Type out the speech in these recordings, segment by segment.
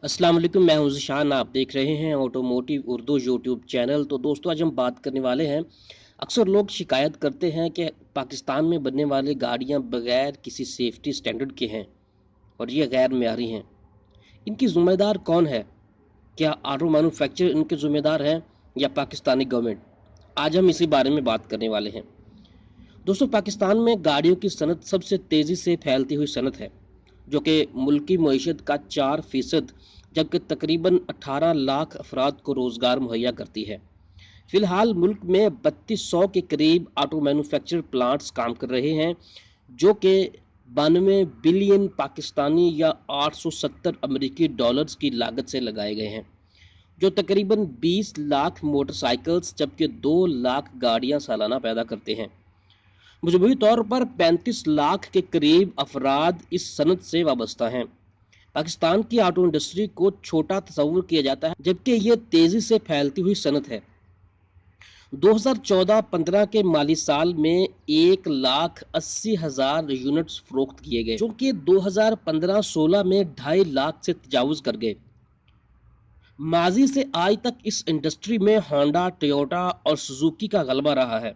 अस्सलाम वालेकुम, मैं हूं ज़ीशान। आप देख रहे हैं ऑटोमोटिव उर्दू यूट्यूब चैनल। तो दोस्तों, आज हम बात करने वाले हैं। अक्सर लोग शिकायत करते हैं कि पाकिस्तान में बनने वाली गाड़ियां बगैर किसी सेफ्टी स्टैंडर्ड के हैं और ये गैर मेयारी हैं। इनकी ज़िम्मेदार कौन है? क्या ऑटो मैन्युफैक्चरर इनके ज़िम्मेदार हैं या पाकिस्तानी गवर्नमेंट? आज हम इसी बारे में बात करने वाले हैं। दोस्तों, पाकिस्तान में गाड़ियों की सनत सबसे तेज़ी से फैलती हुई सनत है, जो कि मुल्की मईशत का 4% जबकि तकरीबन 18 लाख अफराद को रोज़गार मुहैया करती है। फ़िलहाल मुल्क में 3200 के करीब ऑटो मैन्युफैक्चर प्लांट्स काम कर रहे हैं, जो कि 92 बिलियन पाकिस्तानी या 870 अमेरिकी डॉलर्स की लागत से लगाए गए हैं, जो तकरीबन 20 लाख मोटरसाइकिल्स जबकि 2 लाख गाड़ियां सालाना पैदा करते हैं। मजमूई तौर पर 35 लाख के करीब अफराद इस सनत से वाबस्ता हैं। पाकिस्तान की ऑटो इंडस्ट्री को छोटा तस्वुर किया जाता है, जबकि ये तेज़ी से फैलती हुई सनत है। 2014-15 के माली साल में 1,80,000 यूनिट्स फरोख्त किए गए, जो कि 2015-16 में 2.5 लाख से तजावुज कर गए। माजी से आज तक इस इंडस्ट्री में होंडा, टोयोटा और सुजुकी का गलबा रहा है।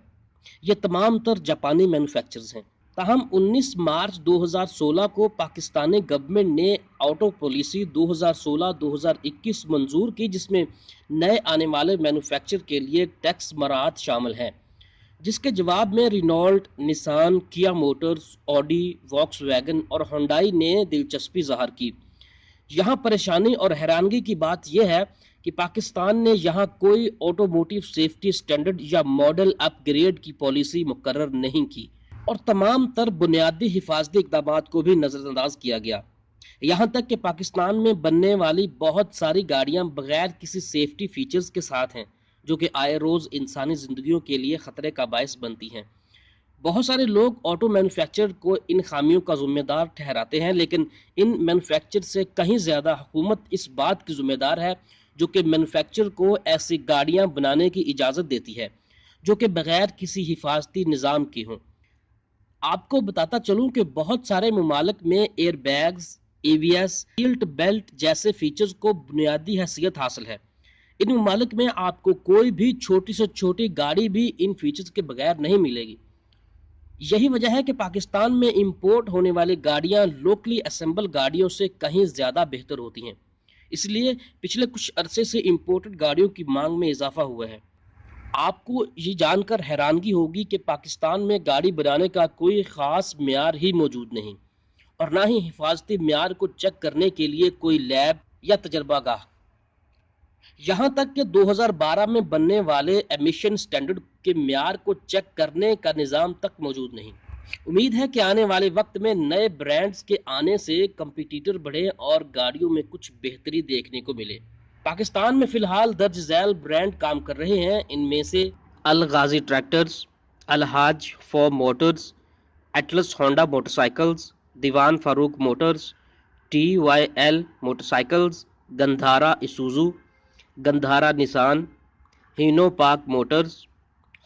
ये तमाम तर जापानी मैन्युफैक्चरर्स हैं। ताहम 19 मार्च 2016 को पाकिस्तानी गवर्नमेंट ने ऑटो पॉलिसी 2016-2021 मंजूर की, जिसमें नए आने वाले मैन्युफैक्चर के लिए टैक्स मराहत शामिल हैं, जिसके जवाब में रिनॉल्ट, निसान, किया मोटर्स, ऑडी, वॉक्सवैगन और होंडाई ने दिलचस्पी ज़ाहिर की। यहाँ परेशानी और हैरानगी की बात यह है कि पाकिस्तान ने यहाँ कोई ऑटोमोटिव सेफ्टी स्टैंडर्ड या मॉडल अपग्रेड की पॉलिसी मुकर्रर नहीं की और तमाम तर बुनियादी हिफाजती इक़दाम को भी नज़रअंदाज किया गया। यहाँ तक कि पाकिस्तान में बनने वाली बहुत सारी गाड़ियाँ बगैर किसी सेफ्टी फीचर्स के साथ हैं, जो कि आए रोज़ इंसानी ज़िंदगियों के लिए ख़तरे का बायस बनती हैं। बहुत सारे लोग ऑटो मैन्युफैक्चरर को इन खामियों का ज़िम्मेदार ठहराते हैं, लेकिन इन मैन्युफैक्चरर से कहीं ज़्यादा हुकूमत इस बात की ज़िम्मेदार है, जो कि मैन्युफैक्चरर को ऐसी गाड़ियाँ बनाने की इजाज़त देती है जो कि बगैर किसी हिफाजती निज़ाम की हों। आपको बताता चलूँ कि बहुत सारे ममालिक में air bags, ABS, seat belt जैसे फीचर्स को बुनियादी हैसियत हासिल है। इन ममालिक में आपको कोई भी छोटी से छोटी गाड़ी भी इन फीचर्स के बगैर नहीं मिलेगी। यही वजह है कि पाकिस्तान में इंपोर्ट होने वाली गाड़ियां लोकली असेंबल गाड़ियों से कहीं ज़्यादा बेहतर होती हैं। इसलिए पिछले कुछ अरसे से इंपोर्टेड गाड़ियों की मांग में इजाफा हुआ है। आपको ये जानकर हैरानगी होगी कि पाकिस्तान में गाड़ी बनाने का कोई ख़ास मेयार ही मौजूद नहीं और ना ही हिफाजती मेयार को चेक करने के लिए कोई लैब या तजर्बागाह। यहाँ तक कि 2012 में बनने वाले एमिशन स्टैंडर्ड के म्यार को चेक करने का निज़ाम तक मौजूद नहीं। उम्मीद है कि आने वाले वक्त में नए ब्रांड्स के आने से कंपटीटर बढ़े और गाड़ियों में कुछ बेहतरी देखने को मिले। पाकिस्तान में फ़िलहाल दर्ज झैल ब्रांड काम कर रहे हैं। इनमें से Al Ghazi tractors, Alhaj FAW motors, Atlas Honda motorcycles, Dewan Farooq motors, TYL motorcycles, Gandhara Isuzu, Gandhara Nissan, Hinopak motors,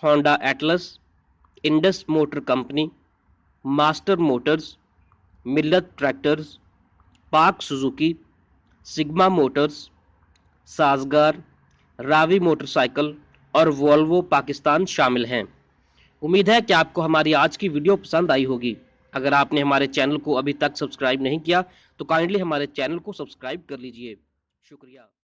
Honda Atlas, Indus motor company, master motors, Millat tractors, Pak Suzuki, Sigma motors, Sazgar, Ravi motorcycle और वोल्वो पाकिस्तान शामिल हैं। उम्मीद है कि आपको हमारी आज की वीडियो पसंद आई होगी। अगर आपने हमारे चैनल को अभी तक सब्सक्राइब नहीं किया तो काइंडली हमारे चैनल को सब्सक्राइब कर लीजिए। शुक्रिया।